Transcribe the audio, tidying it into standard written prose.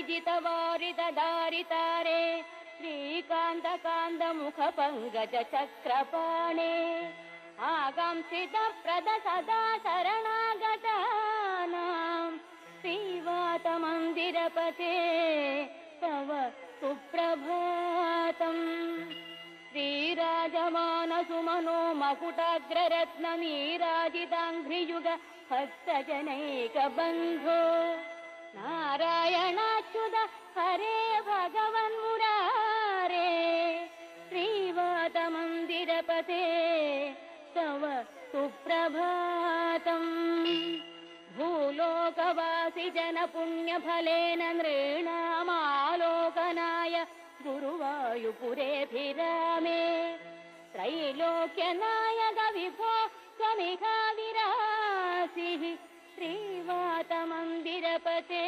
जितवारितदारितारे श्रीकान्तकान्तमुखपङ्कजचक्रपाणे आकांक्षितप्रद सदा शरणागतानां श्रीवातमन्दिरपते तव सुप्रभातम् श्रीराजमानसुमनो मकुटाग्ररत्ननीराजिताङ्घ्रियुग भक्तजनैकबन्धो नारायणाच्युत हरे भगवन्मुरारे श्रीवातमन्दिरपते तव सुप्रभातम् भूलोकवासि जनपुण्यफलेन नृणामालोकनाय गुरुवायुपुरेऽभिरामे त्रैलोक्यनायक विभो त्वमिह विरासिः श्रीवातमन्दिरपते।